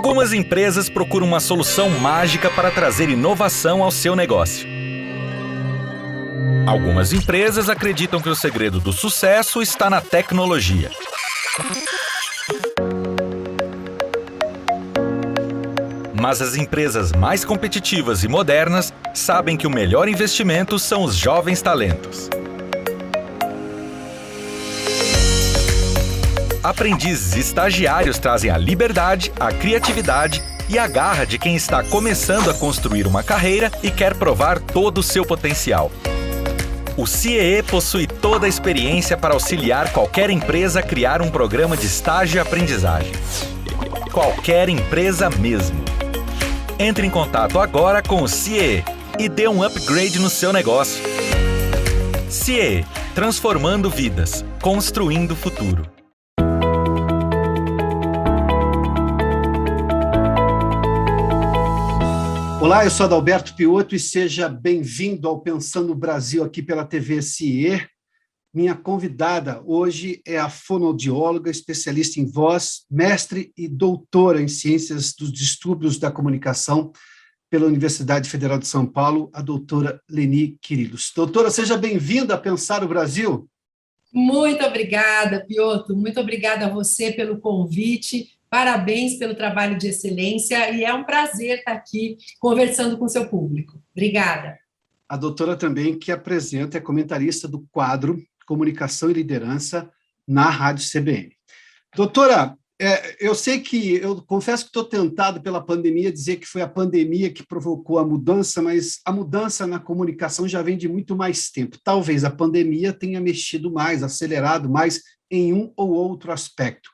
Algumas empresas procuram uma solução mágica para trazer inovação ao seu negócio. Algumas empresas acreditam que o segredo do sucesso está na tecnologia. Mas as empresas mais competitivas e modernas sabem que o melhor investimento são os jovens talentos. Aprendizes e estagiários trazem a liberdade, a criatividade e a garra de quem está começando a construir uma carreira e quer provar todo o seu potencial. O CIEE possui toda a experiência para auxiliar qualquer empresa a criar um programa de estágio e aprendizagem. Qualquer empresa mesmo. Entre em contato agora com o CIEE e dê um upgrade no seu negócio. CIEE, transformando vidas, construindo o futuro. Olá, eu sou Adalberto Piotto e seja bem-vindo ao Pensando Brasil aqui pela TV CIE. Minha convidada hoje é a fonoaudióloga, especialista em voz, mestre e doutora em Ciências dos Distúrbios da Comunicação pela Universidade Federal de São Paulo, a doutora Leni Quirilos. Doutora, seja bem-vinda a Pensar o Brasil. Muito obrigada, Piotto. Muito obrigada a você pelo convite. Parabéns pelo trabalho de excelência e é um prazer estar aqui conversando com o seu público. Obrigada. A doutora também que apresenta, é comentarista do quadro Comunicação e Liderança na Rádio CBN. Doutora, eu confesso que estou tentado pela pandemia dizer que foi a pandemia que provocou a mudança, mas a mudança na comunicação já vem de muito mais tempo. Talvez a pandemia tenha mexido mais, acelerado mais em um ou outro aspecto.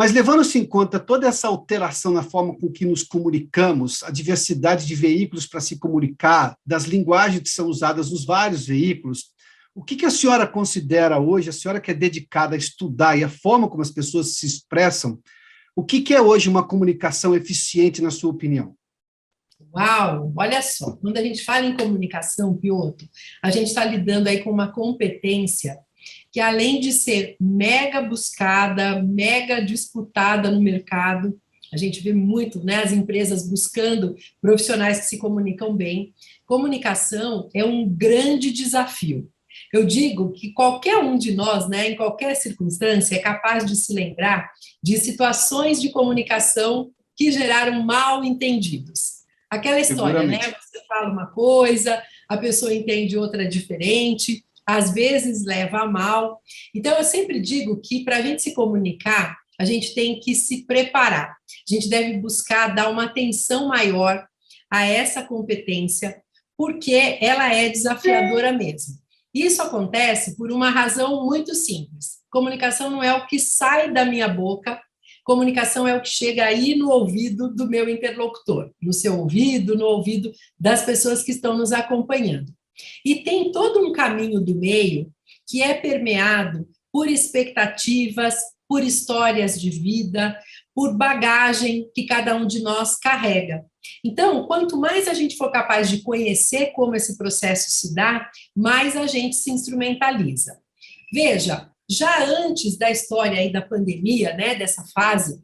Mas levando-se em conta toda essa alteração na forma com que nos comunicamos, a diversidade de veículos para se comunicar, das linguagens que são usadas nos vários veículos, o que a senhora considera hoje, a senhora que é dedicada a estudar e a forma como as pessoas se expressam, o que é hoje uma comunicação eficiente, na sua opinião? Uau, olha só, quando a gente fala em comunicação, Piotto, a gente está lidando aí com uma competência que, além de ser mega buscada, mega disputada no mercado, a gente vê muito, né, as empresas buscando profissionais que se comunicam bem. Comunicação é um grande desafio. Eu digo que qualquer um de nós, né, em qualquer circunstância, é capaz de se lembrar de situações de comunicação que geraram mal entendidos. Aquela história, né? Você fala uma coisa, a pessoa entende outra diferente, às vezes leva a mal. Então, eu sempre digo que para a gente se comunicar, a gente tem que se preparar. A gente deve buscar dar uma atenção maior a essa competência, porque ela é desafiadora mesmo. Isso acontece por uma razão muito simples. Comunicação não é o que sai da minha boca, comunicação é o que chega aí no ouvido do meu interlocutor, no seu ouvido, no ouvido das pessoas que estão nos acompanhando. E tem todo um caminho do meio que é permeado por expectativas, por histórias de vida, por bagagem que cada um de nós carrega. Então, quanto mais a gente for capaz de conhecer como esse processo se dá, mais a gente se instrumentaliza. Veja, já antes da história aí da pandemia, né, dessa fase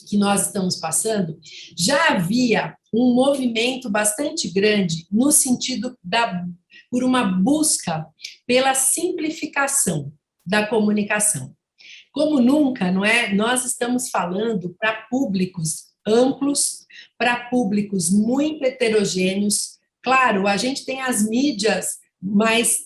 que nós estamos passando, já havia um movimento bastante grande no sentido por uma busca pela simplificação da comunicação. Como nunca, não é? Nós estamos falando para públicos amplos, para públicos muito heterogêneos. Claro, a gente tem as mídias mais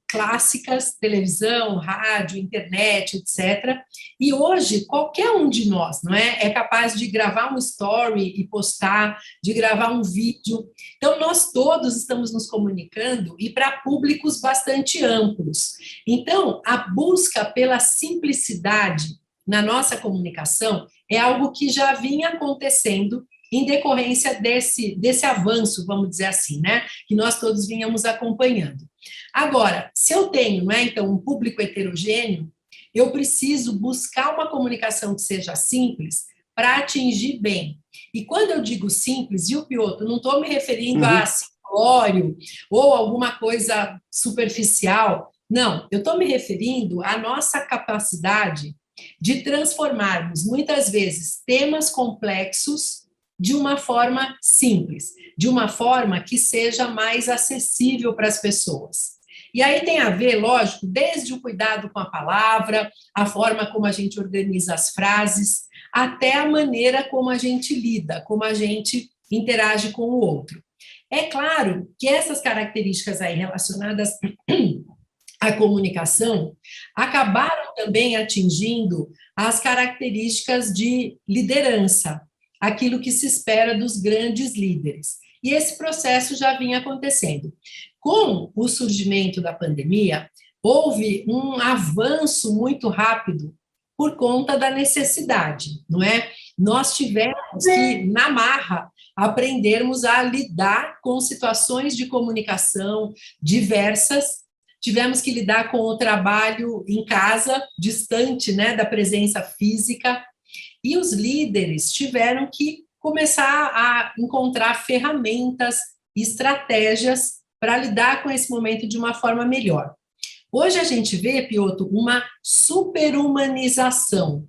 clássicas, televisão, rádio, internet, etc. E hoje, qualquer um de nós, não é capaz de gravar um story e postar, de gravar um vídeo. Então, nós todos estamos nos comunicando e para públicos bastante amplos. Então, a busca pela simplicidade na nossa comunicação é algo que já vinha acontecendo em decorrência desse avanço, vamos dizer assim, né, que nós todos vínhamos acompanhando. Agora, se eu tenho, né, então, um público heterogêneo, eu preciso buscar uma comunicação que seja simples para atingir bem. E quando eu digo simples, viu, Piotto, não estou me referindo a simplório ou alguma coisa superficial, não, eu estou me referindo à nossa capacidade de transformarmos, muitas vezes, temas complexos de uma forma simples, de uma forma que seja mais acessível para as pessoas. E aí tem a ver, lógico, desde o cuidado com a palavra, a forma como a gente organiza as frases, até a maneira como a gente lida, como a gente interage com o outro. É claro que essas características aí relacionadas à comunicação acabaram também atingindo as características de liderança, aquilo que se espera dos grandes líderes. E esse processo já vinha acontecendo. Com o surgimento da pandemia, houve um avanço muito rápido por conta da necessidade, não é? Nós tivemos que, na marra, aprendermos a lidar com situações de comunicação diversas, tivemos que lidar com o trabalho em casa, distante, né, da presença física, e os líderes tiveram que começar a encontrar ferramentas, estratégias para lidar com esse momento de uma forma melhor. Hoje a gente vê, Piotr, uma superhumanização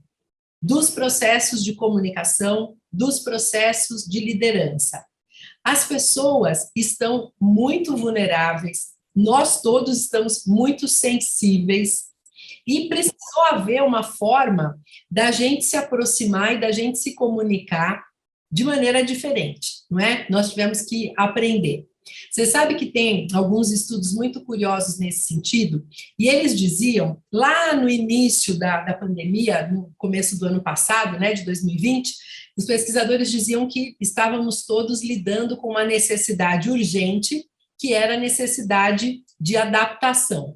dos processos de comunicação, dos processos de liderança. As pessoas estão muito vulneráveis, nós todos estamos muito sensíveis e precisou haver uma forma da gente se aproximar e da gente se comunicar de maneira diferente, não é? Nós tivemos que aprender. Você sabe que tem alguns estudos muito curiosos nesse sentido, e eles diziam, lá no início da pandemia, no começo do ano passado, né, de 2020, os pesquisadores diziam que estávamos todos lidando com uma necessidade urgente, que era a necessidade de adaptação.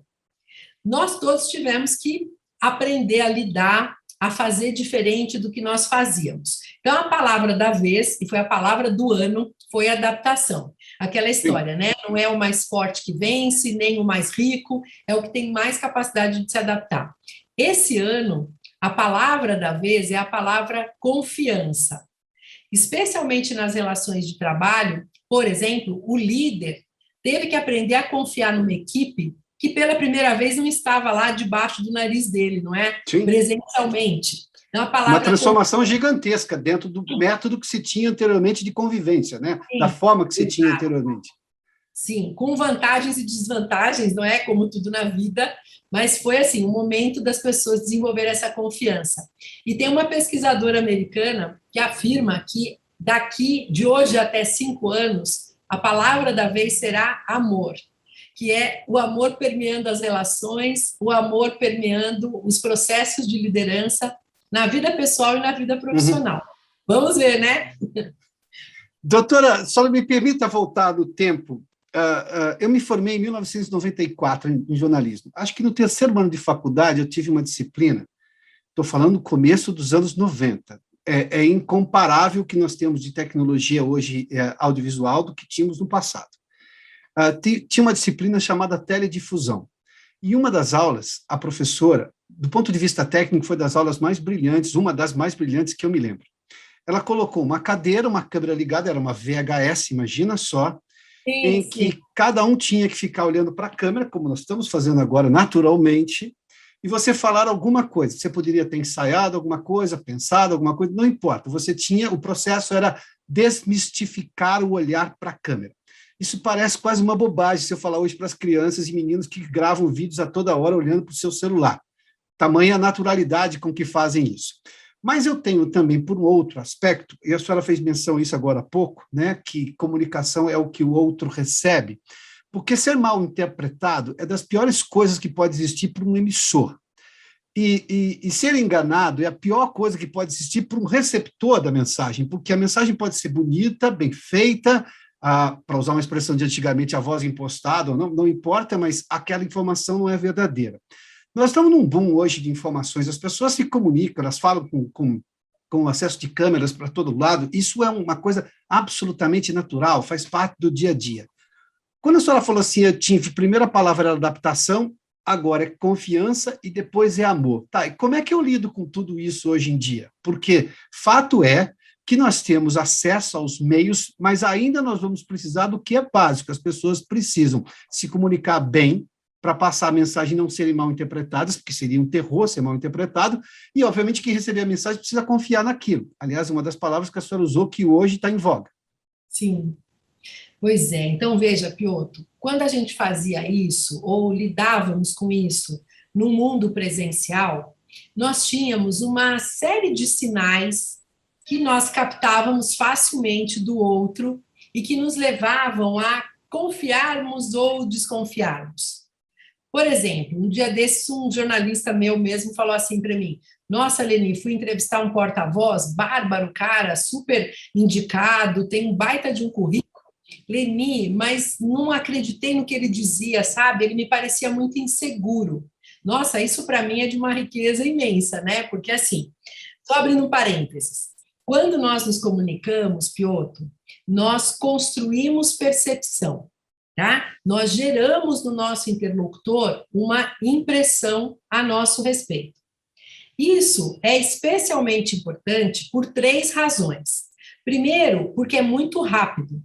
Nós todos tivemos que aprender a lidar, a fazer diferente do que nós fazíamos. Então, a palavra da vez, e foi a palavra do ano, foi adaptação. Aquela história, né? Não é o mais forte que vence, nem o mais rico, é o que tem mais capacidade de se adaptar. Esse ano, a palavra da vez é a palavra confiança. Especialmente nas relações de trabalho, por exemplo, o líder teve que aprender a confiar numa equipe que pela primeira vez não estava lá debaixo do nariz dele, não é? Sim. Presencialmente. Então, a palavra uma transformação gigantesca dentro do método que se tinha anteriormente de convivência, né? Sim, da forma que se exato. tinha anteriormente. Sim, com vantagens e desvantagens, não é? Como tudo na vida, mas foi assim, o momento das pessoas desenvolverem essa confiança. E tem uma pesquisadora americana que afirma que daqui, de hoje até 5 anos, a palavra da vez será amor, que é o amor permeando as relações, o amor permeando os processos de liderança na vida pessoal e na vida profissional. Vamos ver, né? Doutora, só me permita voltar no tempo. Eu me formei em 1994 em jornalismo. Acho que no terceiro ano de faculdade eu tive uma disciplina, estou falando do começo dos anos 90. É incomparável o que nós temos de tecnologia hoje audiovisual do que tínhamos no passado. Tinha uma disciplina chamada teledifusão. E uma das aulas, a professora, do ponto de vista técnico, foi das aulas mais brilhantes, uma das mais brilhantes que eu me lembro. Ela colocou uma cadeira, uma câmera ligada, era uma VHS, imagina só, em que cada um tinha que ficar olhando para a câmera, como nós estamos fazendo agora naturalmente, e você falar alguma coisa. Você poderia ter ensaiado alguma coisa, pensado alguma coisa, não importa. Você tinha, o processo era desmistificar o olhar para a câmera. Isso parece quase uma bobagem se eu falar hoje para as crianças e meninos que gravam vídeos a toda hora olhando para o seu celular. Tamanha naturalidade com que fazem isso. Mas eu tenho também, por um outro aspecto, e a senhora fez menção a isso agora há pouco, né, que comunicação é o que o outro recebe, porque ser mal interpretado é das piores coisas que pode existir para um emissor. E ser enganado é a pior coisa que pode existir para um receptor da mensagem, porque a mensagem pode ser bonita, bem feita, para usar uma expressão de antigamente, a voz impostada, não importa, mas aquela informação não é verdadeira. Nós estamos num boom hoje de informações, as pessoas se comunicam, elas falam com acesso de câmeras para todo lado, isso é uma coisa absolutamente natural, faz parte do dia a dia. Quando a senhora falou assim, eu tive, primeira palavra era adaptação, agora é confiança e depois é amor. Tá, e como é que eu lido com tudo isso hoje em dia? Porque fato é que nós temos acesso aos meios, mas ainda nós vamos precisar do que é básico, as pessoas precisam se comunicar bem, para passar a mensagem e não serem mal interpretadas, porque seria um terror ser mal interpretado, e, obviamente, quem receber a mensagem precisa confiar naquilo. Aliás, uma das palavras que a senhora usou que hoje está em voga. Sim. Pois é, então veja, Piotr, quando a gente fazia isso, ou lidávamos com isso no mundo presencial, nós tínhamos uma série de sinais que nós captávamos facilmente do outro e que nos levavam a confiarmos ou desconfiarmos. Por exemplo, um dia desses, um jornalista meu mesmo falou assim para mim: nossa, Leni, fui entrevistar um porta-voz, bárbaro, cara, super indicado, tem um baita de um currículo. Leni, mas não acreditei no que ele dizia, sabe? Ele me parecia muito inseguro. Nossa, isso para mim é de uma riqueza imensa, né? Porque assim, só abrindo um parênteses, quando nós nos comunicamos, Piotr, nós construímos percepção, tá? Nós geramos no nosso interlocutor uma impressão a nosso respeito. Isso é especialmente importante por 3 razões. Primeiro, porque é muito rápido.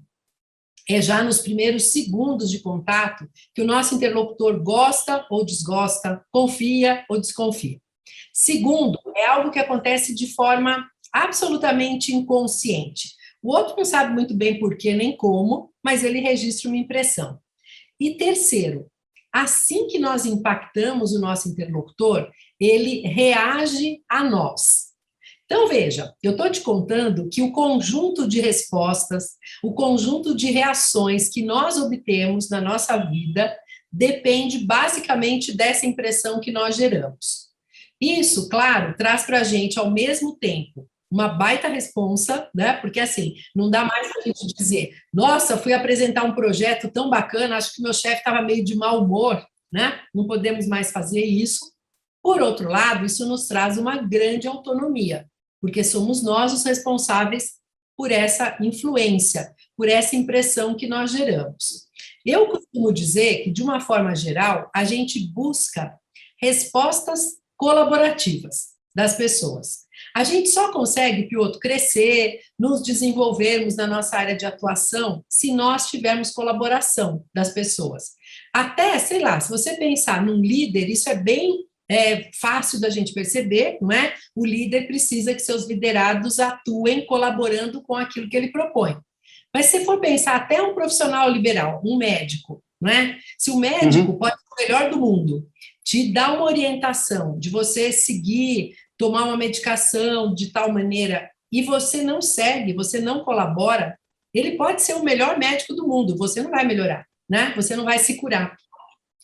É já nos primeiros segundos de contato que o nosso interlocutor gosta ou desgosta, confia ou desconfia. Segundo, é algo que acontece de forma absolutamente inconsciente. O outro não sabe muito bem por quê nem como, mas ele registra uma impressão. E terceiro, assim que nós impactamos o nosso interlocutor, ele reage a nós. Então, veja, eu estou te contando que o conjunto de respostas, o conjunto de reações que nós obtemos na nossa vida depende basicamente dessa impressão que nós geramos. Isso, claro, traz para a gente, ao mesmo tempo, uma baita responsa, né? Porque, assim, não dá mais para a gente dizer: nossa, fui apresentar um projeto tão bacana, acho que meu chefe estava meio de mau humor, né? Não podemos mais fazer isso. Por outro lado, isso nos traz uma grande autonomia, porque somos nós os responsáveis por essa influência, por essa impressão que nós geramos. Eu costumo dizer que, de uma forma geral, a gente busca respostas colaborativas das pessoas. A gente só consegue, Piotr, crescer, nos desenvolvermos na nossa área de atuação se nós tivermos colaboração das pessoas. Até, sei lá, se você pensar num líder, isso é bem fácil da gente perceber, não é? O líder precisa que seus liderados atuem colaborando com aquilo que ele propõe. Mas se for pensar até um profissional liberal, um médico, não é? Se o médico pode ser o melhor do mundo, te dá uma orientação de você seguir, tomar uma medicação de tal maneira, e você não segue, você não colabora, ele pode ser o melhor médico do mundo, você não vai melhorar, né? Você não vai se curar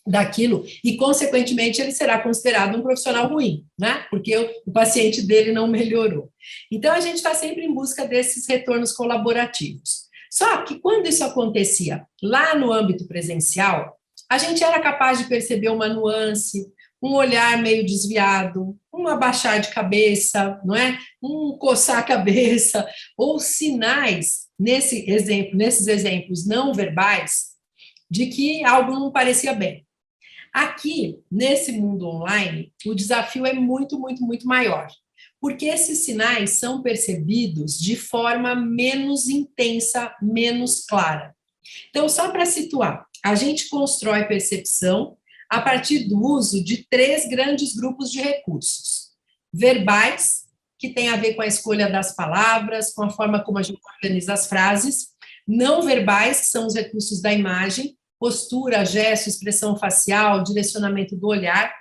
daquilo, e, consequentemente, ele será considerado um profissional ruim, né? Porque o paciente dele não melhorou. Então, a gente está sempre em busca desses retornos colaborativos. Só que, quando isso acontecia lá no âmbito presencial, a gente era capaz de perceber uma nuance, um olhar meio desviado, um abaixar de cabeça, não é? Um coçar a cabeça, ou sinais, nesses exemplos não verbais, de que algo não parecia bem. Aqui, nesse mundo online, o desafio é muito, muito, muito maior, porque esses sinais são percebidos de forma menos intensa, menos clara. Então, só para situar, a gente constrói percepção a partir do uso de 3 grandes grupos de recursos. Verbais, que tem a ver com a escolha das palavras, com a forma como a gente organiza as frases. Não verbais, que são os recursos da imagem, postura, gesto, expressão facial, direcionamento do olhar,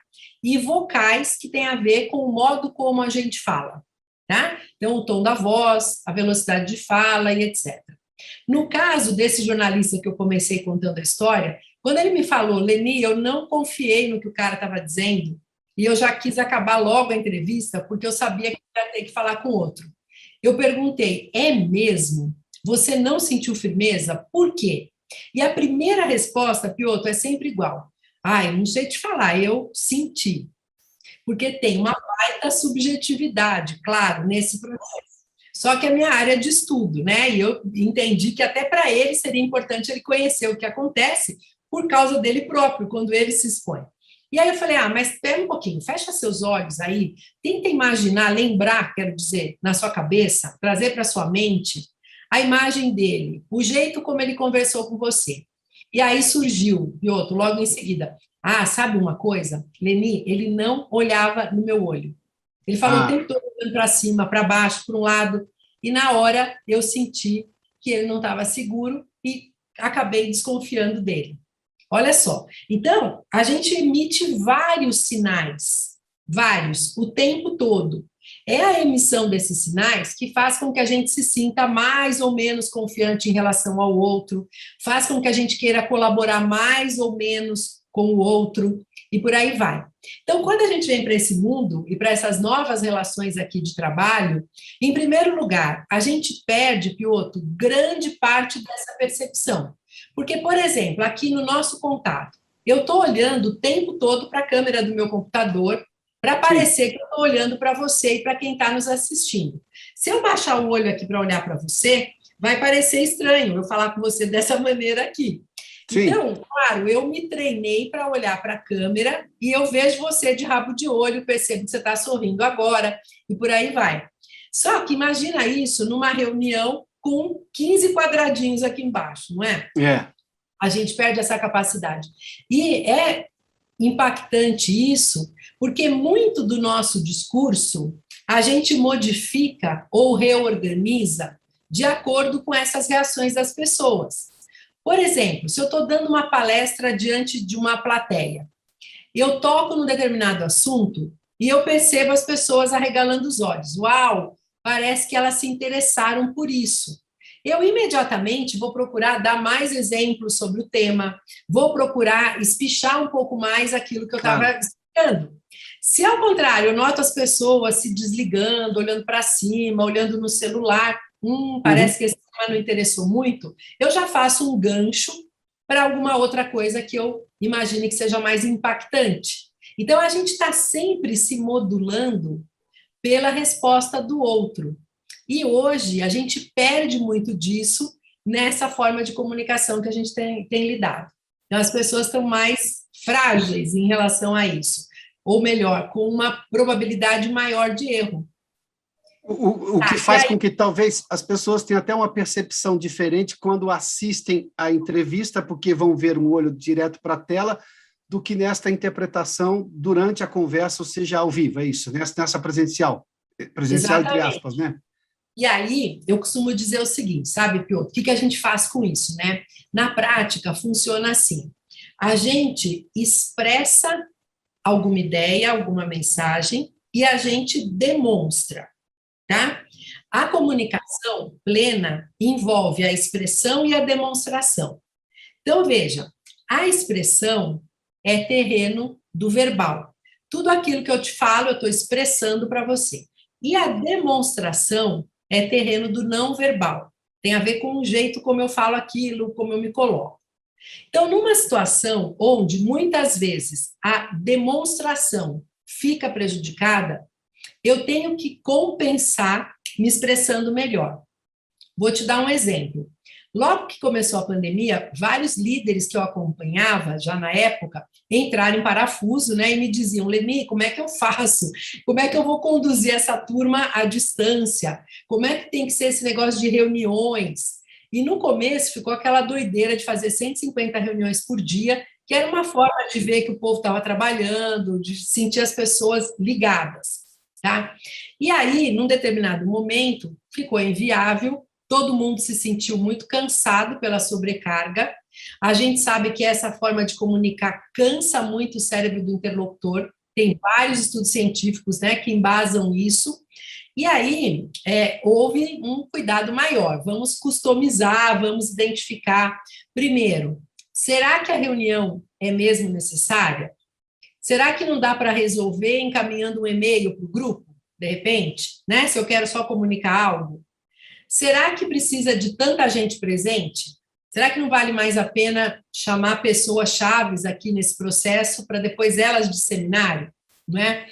e vocais, que tem a ver com o modo como a gente fala, tá? Então, o tom da voz, a velocidade de fala e etc. No caso desse jornalista que eu comecei contando a história, quando ele me falou: Leni, eu não confiei no que o cara estava dizendo, e eu já quis acabar logo a entrevista, porque eu sabia que eu ia ter que falar com outro. Eu perguntei: é mesmo? Você não sentiu firmeza? Por quê? E a primeira resposta, Piotr, é sempre igual: eu não sei te falar, eu senti. Porque tem uma baita subjetividade, claro, nesse processo. Só que é minha área de estudo, né? E eu entendi que até para ele seria importante ele conhecer o que acontece por causa dele próprio, quando ele se expõe. E aí eu falei: mas espera um pouquinho, fecha seus olhos aí, tenta imaginar, lembrar, quero dizer, na sua cabeça, trazer para sua mente a imagem dele, o jeito como ele conversou com você. E aí surgiu, Piotr, logo em seguida: Ah, sabe uma coisa? Leni, ele não olhava no meu olho. Ele falou o tempo todo olhando para cima, para baixo, para um lado, e na hora eu senti que ele não estava seguro e acabei desconfiando dele. Olha só. Então, a gente emite vários sinais, vários, o tempo todo. É a emissão desses sinais que faz com que a gente se sinta mais ou menos confiante em relação ao outro, faz com que a gente queira colaborar mais ou menos com o outro, e por aí vai. Então, quando a gente vem para esse mundo e para essas novas relações aqui de trabalho, em primeiro lugar, a gente perde, Piotr, grande parte dessa percepção. Porque, por exemplo, aqui no nosso contato, eu estou olhando o tempo todo para a câmera do meu computador para parecer que eu estou olhando para você e para quem está nos assistindo. Se eu baixar o olho aqui para olhar para você, vai parecer estranho eu falar com você dessa maneira aqui. Sim. Então, claro, eu me treinei para olhar para a câmera e eu vejo você de rabo de olho, percebo que você está sorrindo agora e por aí vai. Só que imagina isso numa reunião com 15 quadradinhos aqui embaixo, não é? É. A gente perde essa capacidade. E é impactante isso, porque muito do nosso discurso a gente modifica ou reorganiza de acordo com essas reações das pessoas. Por exemplo, se eu estou dando uma palestra diante de uma plateia, eu toco num determinado assunto e eu percebo as pessoas arregalando os olhos. Uau, parece que elas se interessaram por isso. Eu imediatamente vou procurar dar mais exemplos sobre o tema, vou procurar espichar um pouco mais aquilo que eu estava explicando. Se, ao contrário, eu noto as pessoas se desligando, olhando para cima, olhando no celular, parece que esse tema não interessou muito, eu já faço um gancho para alguma outra coisa que eu imagine que seja mais impactante. Então, a gente está sempre se modulando pela resposta do outro. E hoje a gente perde muito disso nessa forma de comunicação que a gente tem lidado. Então, as pessoas estão mais frágeis em relação a isso. Ou melhor, com uma probabilidade maior de erro. O que faz com que talvez as pessoas tenham até uma percepção diferente quando assistem à entrevista, porque vão ver um olho direto para a tela, do que nesta interpretação durante a conversa, ou seja, ao vivo, é isso? Nessa presencial. Presencial, exatamente. Entre aspas, né? E aí, eu costumo dizer o seguinte, sabe, Piotr? O que a gente faz com isso, né? Na prática, funciona assim. A gente expressa alguma ideia, alguma mensagem, e a gente demonstra, tá? A comunicação plena envolve a expressão e a demonstração. Então, veja, a expressão é terreno do verbal. Tudo aquilo que eu te falo, eu estou expressando para você. E a demonstração é terreno do não verbal. Tem a ver com o jeito como eu falo aquilo, como eu me coloco. Então, numa situação onde, muitas vezes, a demonstração fica prejudicada, eu tenho que compensar me expressando melhor. Vou te dar um exemplo. Logo que começou a pandemia, vários líderes que eu acompanhava, já na época, entraram em parafuso, né, e me diziam, Leni, como é que eu faço? Como é que eu vou conduzir essa turma à distância? Como é que tem que ser esse negócio de reuniões? E no começo ficou aquela doideira de fazer 150 reuniões por dia, que era uma forma de ver que o povo estava trabalhando, de sentir as pessoas ligadas, tá? E aí, num determinado momento, ficou inviável, todo mundo se sentiu muito cansado pela sobrecarga. A gente sabe que essa forma de comunicar cansa muito o cérebro do interlocutor. Tem vários estudos científicos, né, que embasam isso. E aí, houve um cuidado maior. Vamos customizar, vamos identificar. Primeiro, será que a reunião é mesmo necessária? Será que não dá para resolver encaminhando um e-mail para o grupo, de repente? Né? Se eu quero só comunicar algo? Será que precisa de tanta gente presente? Será que não vale mais a pena chamar pessoas-chave aqui nesse processo para depois elas disseminarem? Não é?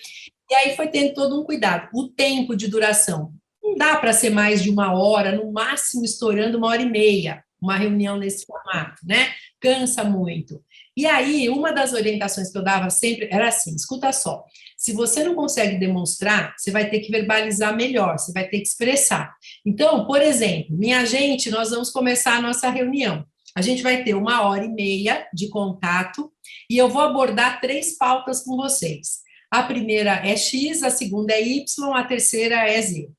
E aí foi tendo todo um cuidado. O tempo de duração. Não dá para ser mais de 1 hora, no máximo estourando 1h30, uma reunião nesse formato, né? Cansa muito. E aí, uma das orientações que eu dava sempre era assim, escuta só, se você não consegue demonstrar, você vai ter que verbalizar melhor, você vai ter que expressar. Então, por exemplo, minha gente, nós vamos começar a nossa reunião. A gente vai ter 1h30 de contato e eu vou abordar 3 pautas com vocês. A primeira é X, a segunda é Y, a terceira é Z.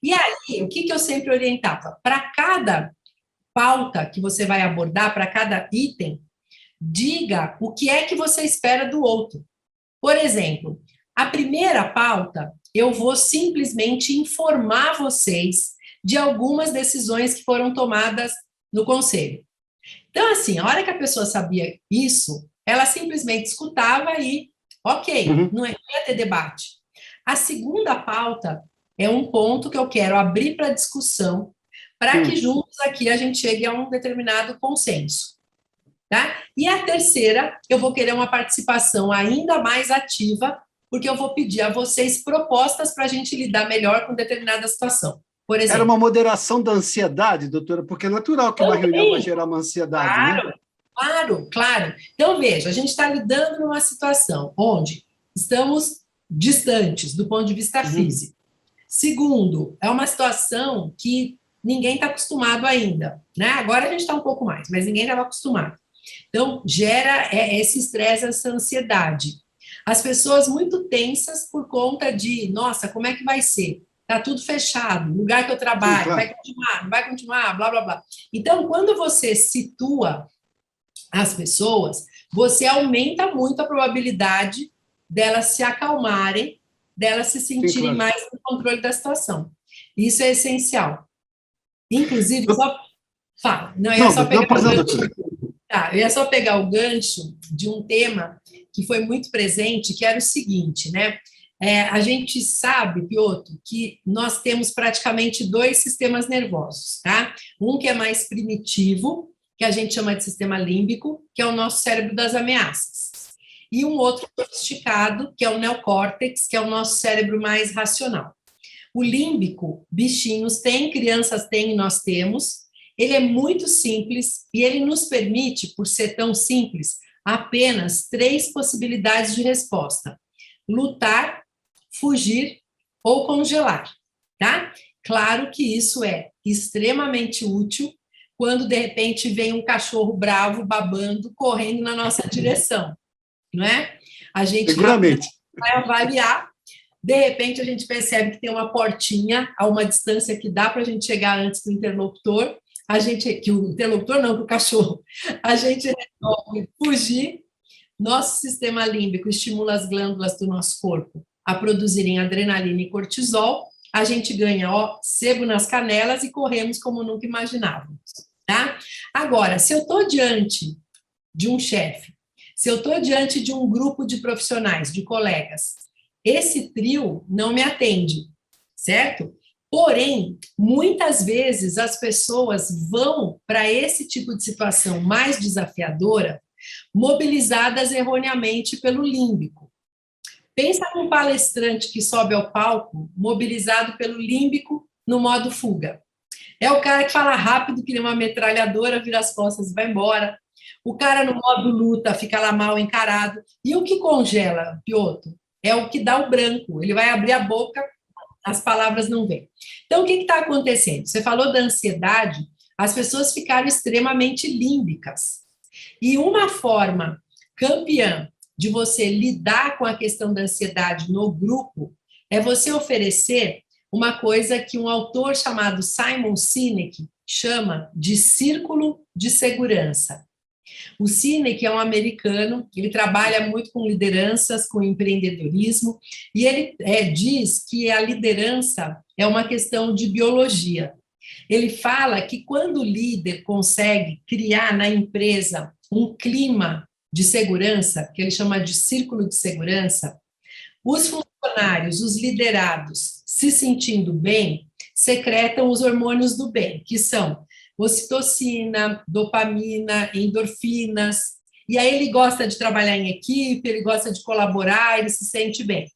E aí, o que eu sempre orientava? Para cada pauta que você vai abordar, para cada item, diga o que é que você espera do outro. Por exemplo, a primeira pauta, eu vou simplesmente informar vocês de algumas decisões que foram tomadas no conselho. Então, assim, a hora que a pessoa sabia isso, ela simplesmente escutava e, ok, não ia ter debate. A segunda pauta é um ponto que eu quero abrir para discussão, para que juntos aqui a gente chegue a um determinado consenso. Tá? E a terceira, eu vou querer uma participação ainda mais ativa, porque eu vou pedir a vocês propostas para a gente lidar melhor com determinada situação. Por exemplo, era uma moderação da ansiedade, doutora, porque é natural que uma reunião vai gerar uma ansiedade, claro, né? Claro. Então, veja, a gente está lidando numa situação onde estamos distantes do ponto de vista físico. Segundo, é uma situação que ninguém está acostumado ainda, né? Agora a gente está um pouco mais, mas ninguém estava acostumado. Então, gera esse estresse, essa ansiedade. As pessoas muito tensas por conta de, nossa, como é que vai ser? Está tudo fechado, o lugar que eu trabalho, sim, claro. Vai continuar, não vai continuar, blá, blá, blá. Então, quando você situa as pessoas, você aumenta muito a probabilidade delas se acalmarem, delas se sentirem, sim, claro, mais no controle da situação. Isso é essencial. Inclusive, só... Fala. Não, eu ia só pegar o gancho. Tá, eu ia só pegar o gancho de um tema que foi muito presente, que era o seguinte, né? A gente sabe, Piotr, que nós temos praticamente 2 sistemas nervosos, tá? Um que é mais primitivo, que a gente chama de sistema límbico, que é o nosso cérebro das ameaças. E um outro sofisticado, que é o neocórtex, que é o nosso cérebro mais racional. O límbico, bichinhos têm, crianças têm e nós temos. Ele é muito simples e ele nos permite, por ser tão simples, apenas 3 possibilidades de resposta: lutar, fugir ou congelar, tá? Claro que isso é extremamente útil quando, de repente, vem um cachorro bravo, babando, correndo na nossa direção, não é? A gente vai avaliar, de repente a gente percebe que tem uma portinha a uma distância que dá para a gente chegar antes do interlocutor, que o interlocutor não, que o cachorro, a gente resolve fugir. Nosso sistema límbico estimula as glândulas do nosso corpo a produzirem adrenalina e cortisol, a gente ganha sebo nas canelas e corremos como nunca imaginávamos, tá? Agora, se eu estou diante de um chefe, se eu estou diante de um grupo de profissionais, de colegas, esse trio não me atende, certo? Porém, muitas vezes as pessoas vão para esse tipo de situação mais desafiadora, mobilizadas erroneamente pelo límbico. Pensa num palestrante que sobe ao palco, mobilizado pelo límbico no modo fuga. É o cara que fala rápido, que nem uma metralhadora, vira as costas e vai embora. O cara no modo luta fica lá mal encarado. E o que congela, Piotr, é o que dá o branco. Ele vai abrir a boca, as palavras não vêm. Então, o que está acontecendo? Você falou da ansiedade, as pessoas ficaram extremamente límbicas. E uma forma campeã de você lidar com a questão da ansiedade no grupo é você oferecer uma coisa que um autor chamado Simon Sinek chama de círculo de segurança. O Sinek é um americano, ele trabalha muito com lideranças, com empreendedorismo, e ele diz que a liderança é uma questão de biologia. Ele fala que quando o líder consegue criar na empresa um clima de segurança, que ele chama de círculo de segurança, os funcionários, os liderados, se sentindo bem, secretam os hormônios do bem, que são ocitocina, dopamina, endorfinas, e aí ele gosta de trabalhar em equipe, ele gosta de colaborar, ele se sente bem.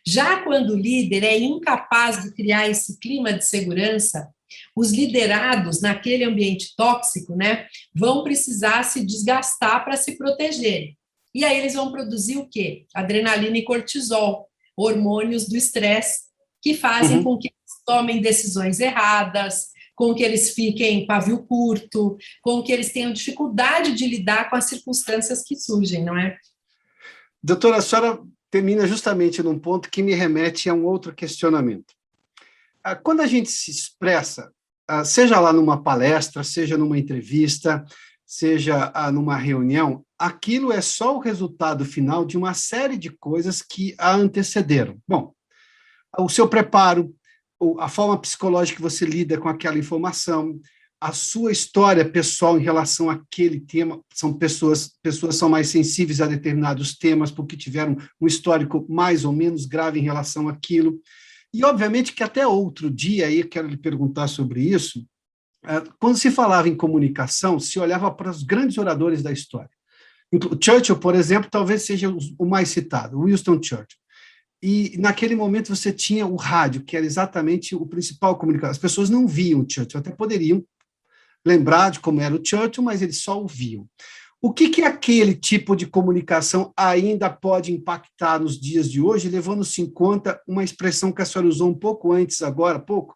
Já quando o líder é incapaz de criar esse clima de segurança, os liderados naquele ambiente tóxico, né, vão precisar se desgastar para se protegerem. E aí eles vão produzir o quê? Adrenalina e cortisol, hormônios do estresse, que fazem com que eles tomem decisões erradas, com que eles fiquem pavio curto, com que eles tenham dificuldade de lidar com as circunstâncias que surgem, não é? Doutora, a senhora termina justamente num ponto que me remete a um outro questionamento. Quando a gente se expressa, seja lá numa palestra, seja numa entrevista, seja numa reunião, aquilo é só o resultado final de uma série de coisas que a antecederam. Bom, o seu preparo, a forma psicológica que você lida com aquela informação, a sua história pessoal em relação àquele tema, pessoas são mais sensíveis a determinados temas porque tiveram um histórico mais ou menos grave em relação àquilo. E, obviamente, que até outro dia, aí quero lhe perguntar sobre isso, quando se falava em comunicação, se olhava para os grandes oradores da história. Churchill, por exemplo, talvez seja o mais citado, Winston Churchill. E, naquele momento, você tinha o rádio, que era exatamente o principal comunicador. As pessoas não viam o Churchill, até poderiam lembrar de como era o Churchill, mas eles só ouviam. O que aquele tipo de comunicação ainda pode impactar nos dias de hoje, levando-se em conta uma expressão que a senhora usou um pouco antes, agora há pouco,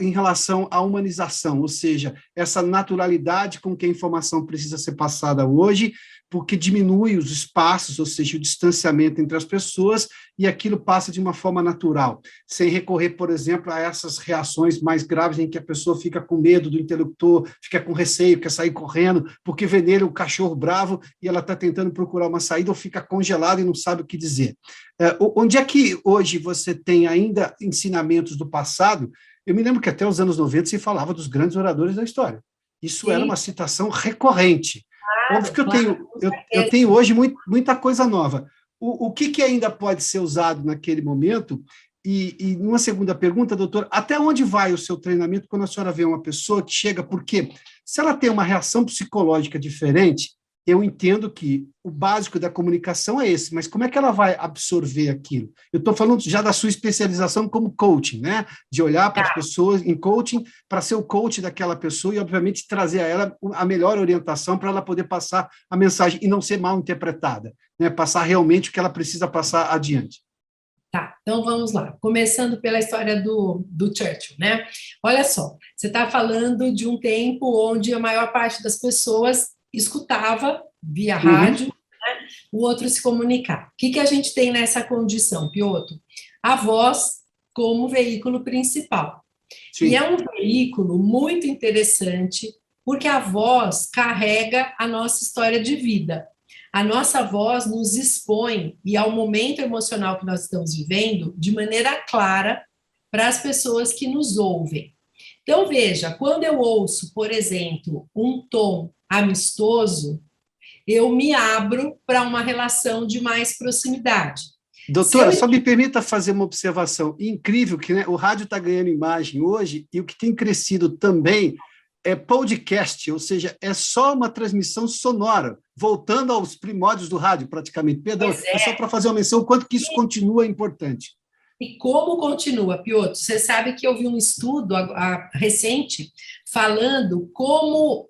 em relação à humanização, ou seja, essa naturalidade com que a informação precisa ser passada hoje, porque diminui os espaços, ou seja, o distanciamento entre as pessoas, e aquilo passa de uma forma natural, sem recorrer, por exemplo, a essas reações mais graves em que a pessoa fica com medo do interlocutor, fica com receio, quer sair correndo, porque vê nele um cachorro bravo e ela está tentando procurar uma saída ou fica congelada e não sabe o que dizer. Onde é que hoje você tem ainda ensinamentos do passado? Eu me lembro que até os anos 90 se falava dos grandes oradores da história. Isso Sim. Era uma citação recorrente. Claro, óbvio que eu tenho hoje muita coisa nova. O que ainda pode ser usado naquele momento? E numa segunda pergunta, doutor, até onde vai o seu treinamento quando a senhora vê uma pessoa que chega? Porque se ela tem uma reação psicológica diferente, eu entendo que o básico da comunicação é esse, mas como é que ela vai absorver aquilo? Eu estou falando já da sua especialização como coaching, né? De olhar para as pessoas em coaching, para ser o coach daquela pessoa e, obviamente, trazer a ela a melhor orientação para ela poder passar a mensagem e não ser mal interpretada, né? Passar realmente o que ela precisa passar adiante. Tá, então vamos lá. Começando pela história do Churchill, né? Olha só, você está falando de um tempo onde a maior parte das pessoas escutava via rádio, né, o outro se comunicar. O que a gente tem nessa condição, Piotr? A voz como veículo principal. Sim. E é um veículo muito interessante, porque a voz carrega a nossa história de vida. A nossa voz nos expõe, e ao momento emocional que nós estamos vivendo, de maneira clara para as pessoas que nos ouvem. Então, veja, quando eu ouço, por exemplo, um tom amistoso, eu me abro para uma relação de mais proximidade. Doutora, só me permita fazer uma observação incrível, que né, o rádio está ganhando imagem hoje, e o que tem crescido também é podcast, ou seja, é só uma transmissão sonora, voltando aos primórdios do rádio, praticamente. Perdão, é só para fazer uma menção, o quanto que isso continua importante. E como continua, Piotr? Você sabe que eu vi um estudo recente falando como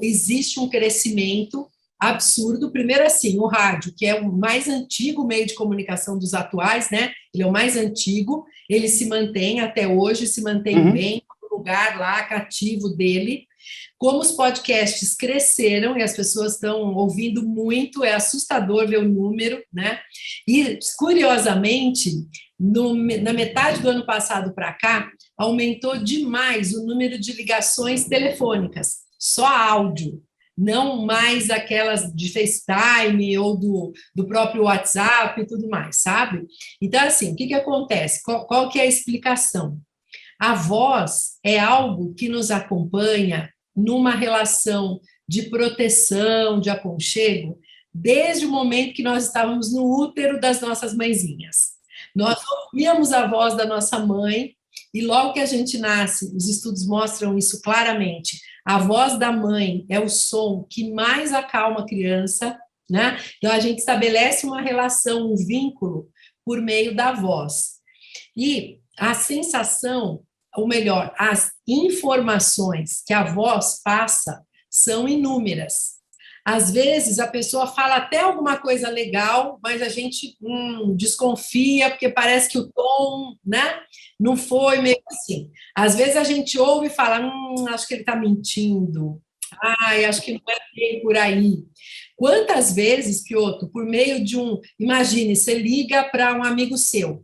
existe um crescimento absurdo. Primeiro, assim, o rádio, que é o mais antigo meio de comunicação dos atuais, né? Ele é o mais antigo, ele se mantém até hoje, se mantém bem no lugar lá cativo dele. Como os podcasts cresceram e as pessoas estão ouvindo muito, é assustador ver o número, né? E, curiosamente, na metade do ano passado para cá, aumentou demais o número de ligações telefônicas, só áudio, não mais aquelas de FaceTime ou do próprio WhatsApp e tudo mais, sabe? Então, assim, o que acontece? Qual que é a explicação? A voz é algo que nos acompanha numa relação de proteção, de aconchego, desde o momento que nós estávamos no útero das nossas mãezinhas. Nós ouvíamos a voz da nossa mãe, e logo que a gente nasce, os estudos mostram isso claramente, a voz da mãe é o som que mais acalma a criança, né? Então, a gente estabelece uma relação, um vínculo, por meio da voz. E a sensação, ou melhor, as informações que a voz passa são inúmeras. Às vezes a pessoa fala até alguma coisa legal, mas a gente desconfia, porque parece que o tom, né, não foi meio assim. Às vezes a gente ouve e fala, acho que ele está mentindo. Ai, acho que não é bem por aí. Quantas vezes, Piotr, por meio de imagine, você liga para um amigo seu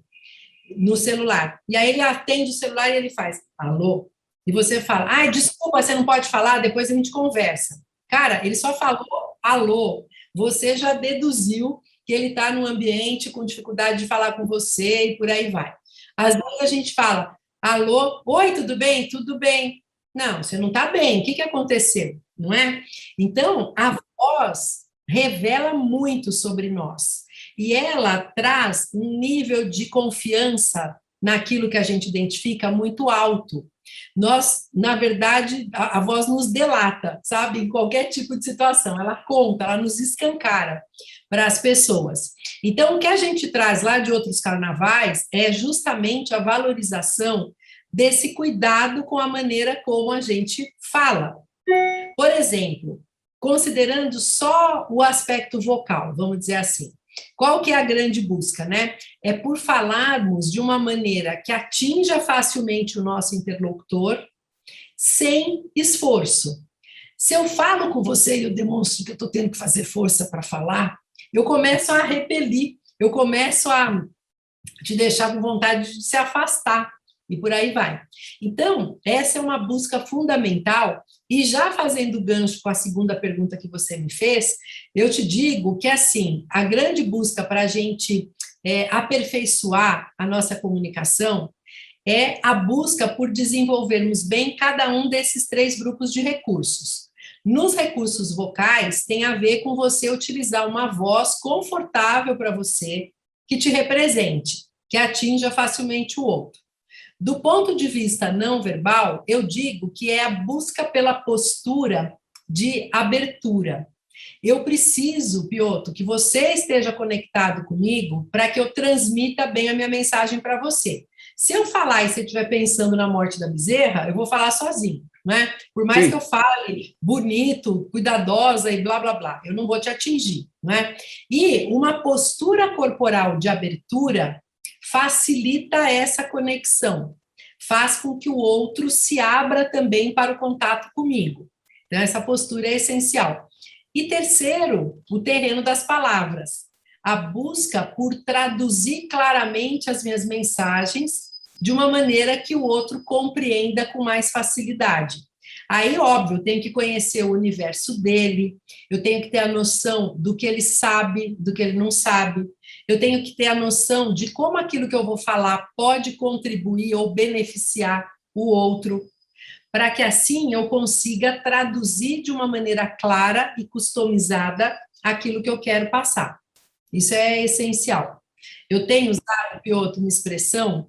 no celular, e aí ele atende o celular e ele faz, alô? E você fala, ai, desculpa, você não pode falar, depois a gente conversa. Cara, ele só falou alô. Você já deduziu que ele está num ambiente com dificuldade de falar com você e por aí vai. Às vezes a gente fala, alô, oi, tudo bem? Tudo bem. Não, você não está bem, o que aconteceu? Não é? Então, a voz revela muito sobre nós. E ela traz um nível de confiança naquilo que a gente identifica muito alto. Nós, na verdade, a voz nos delata, sabe? Em qualquer tipo de situação, ela conta, ela nos escancara para as pessoas. Então, o que a gente traz lá de outros carnavais é justamente a valorização desse cuidado com a maneira como a gente fala. Por exemplo, considerando só o aspecto vocal, vamos dizer assim, qual que é a grande busca, né? É por falarmos de uma maneira que atinja facilmente o nosso interlocutor, sem esforço. Se eu falo com você e eu demonstro que eu estou tendo que fazer força para falar, eu começo a repelir, eu começo a te deixar com vontade de se afastar, e por aí vai. Então, essa é uma busca fundamental, e já fazendo gancho com a segunda pergunta que você me fez, eu te digo que, assim, a grande busca para a gente aperfeiçoar a nossa comunicação é a busca por desenvolvermos bem cada um desses 3 grupos de recursos. Nos recursos vocais, tem a ver com você utilizar uma voz confortável para você, que te represente, que atinja facilmente o outro. Do ponto de vista não verbal, eu digo que é a busca pela postura de abertura. Eu preciso, Piotr, que você esteja conectado comigo para que eu transmita bem a minha mensagem para você. Se eu falar e você estiver pensando na morte da bezerra, eu vou falar sozinho, né? Por mais Sim. que eu fale bonito, cuidadosa e blá, blá, blá, eu não vou te atingir, né? E uma postura corporal de abertura facilita essa conexão, faz com que o outro se abra também para o contato comigo. Então, essa postura é essencial. E terceiro, o terreno das palavras, a busca por traduzir claramente as minhas mensagens de uma maneira que o outro compreenda com mais facilidade. Aí, óbvio, eu tenho que conhecer o universo dele, eu tenho que ter a noção do que ele sabe, do que ele não sabe, eu tenho que ter a noção de como aquilo que eu vou falar pode contribuir ou beneficiar o outro, para que assim eu consiga traduzir de uma maneira clara e customizada aquilo que eu quero passar. Isso é essencial. Eu tenho usado, Piotr, uma expressão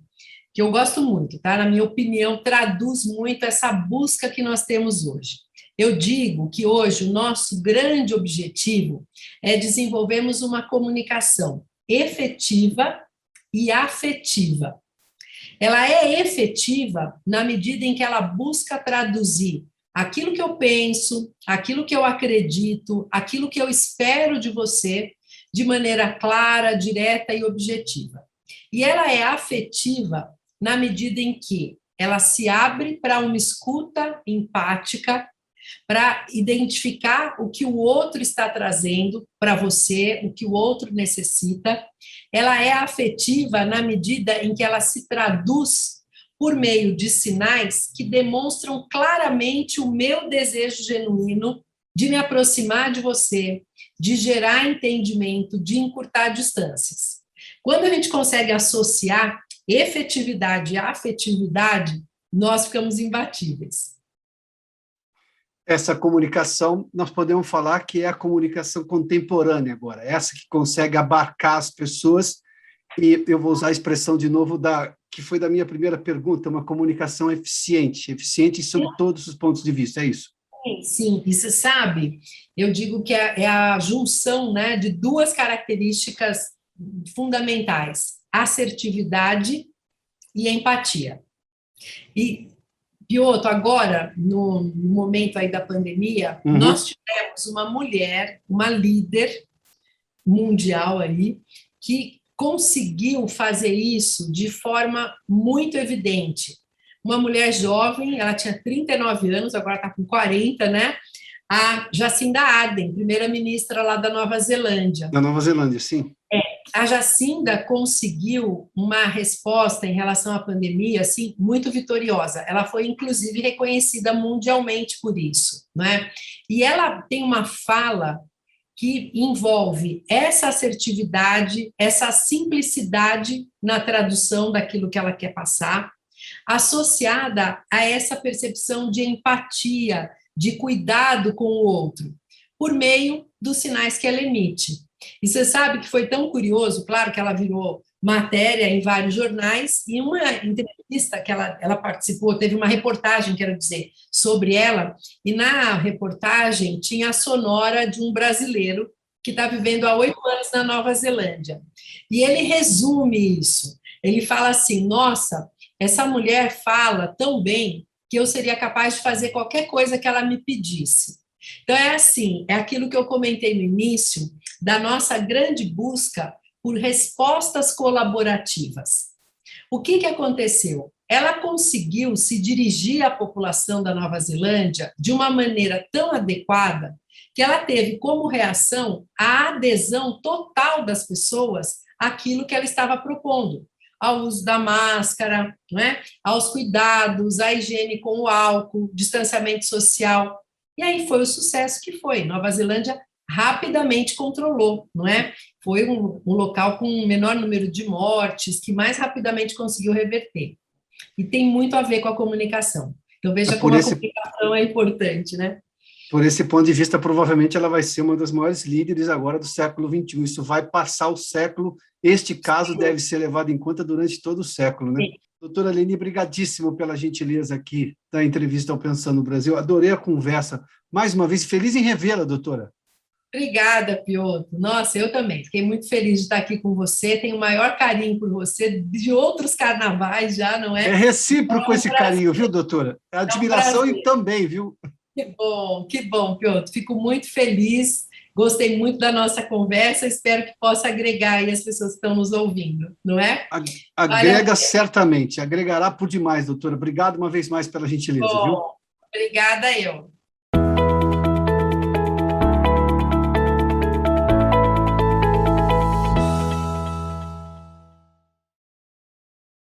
que eu gosto muito, tá? Na minha opinião, traduz muito essa busca que nós temos hoje. Eu digo que hoje o nosso grande objetivo é desenvolvermos uma comunicação efetiva e afetiva. Ela é efetiva na medida em que ela busca traduzir aquilo que eu penso, aquilo que eu acredito, aquilo que eu espero de você, de maneira clara, direta e objetiva. E ela é afetiva na medida em que ela se abre para uma escuta empática, para identificar o que o outro está trazendo para você, o que o outro necessita. Ela é afetiva na medida em que ela se traduz por meio de sinais que demonstram claramente o meu desejo genuíno de me aproximar de você, de gerar entendimento, de encurtar distâncias. Quando a gente consegue associar efetividade e afetividade, nós ficamos imbatíveis. Essa comunicação, nós podemos falar que é a comunicação contemporânea agora, essa que consegue abarcar as pessoas, e eu vou usar a expressão de novo que foi da minha primeira pergunta, uma comunicação eficiente sob todos os pontos de vista, é isso? Sim, e você sabe, eu digo que é a junção, né, de 2 características fundamentais, assertividade e empatia. E Piotr, agora, no momento aí da pandemia, nós tivemos uma mulher, uma líder mundial aí, que conseguiu fazer isso de forma muito evidente. Uma mulher jovem, ela tinha 39 anos, agora está com 40, né? A Jacinda Ardern, primeira-ministra lá da Nova Zelândia. Da Nova Zelândia, sim. A Jacinda conseguiu uma resposta em relação à pandemia assim, muito vitoriosa. Ela foi, inclusive, reconhecida mundialmente por isso, né? E ela tem uma fala que envolve essa assertividade, essa simplicidade na tradução daquilo que ela quer passar, associada a essa percepção de empatia, de cuidado com o outro, por meio dos sinais que ela emite. E você sabe que foi tão curioso, claro que ela virou matéria em vários jornais, e uma entrevista que ela participou, teve uma reportagem, quero dizer, sobre ela, e na reportagem tinha a sonora de um brasileiro que está vivendo há 8 anos na Nova Zelândia. E ele resume isso. Ele fala assim, nossa, essa mulher fala tão bem que eu seria capaz de fazer qualquer coisa que ela me pedisse. Então, é assim, é aquilo que eu comentei no início, da nossa grande busca por respostas colaborativas. O que aconteceu? Ela conseguiu se dirigir à população da Nova Zelândia de uma maneira tão adequada que ela teve como reação a adesão total das pessoas àquilo que ela estava propondo, ao uso da máscara, né? Aos cuidados, à higiene com o álcool, distanciamento social. E aí foi o sucesso que foi. Nova Zelândia rapidamente controlou, não é? Foi um local com um menor número de mortes, que mais rapidamente conseguiu reverter. E tem muito a ver com a comunicação. Então, veja como a comunicação é importante, né? Por esse ponto de vista, provavelmente ela vai ser uma das maiores líderes agora do século XXI. Isso vai passar o século. Este caso deve ser levado em conta durante todo o século, né? Sim. Doutora Aline, brigadíssimo pela gentileza aqui da entrevista ao Pensando no Brasil. Adorei a conversa. Mais uma vez, feliz em revê-la, doutora. Obrigada, Piotr. Nossa, eu também. Fiquei muito feliz de estar aqui com você. Tenho o maior carinho por você, de outros carnavais já, não é? É recíproco esse carinho, viu, doutora? É admiração e também, viu? Que bom, Piotr. Fico muito feliz. Gostei muito da nossa conversa. Espero que possa agregar aí as pessoas que estão nos ouvindo, não é? Agrega certamente. Agregará por demais, doutora. Obrigado uma vez mais pela gentileza, viu? Obrigada eu.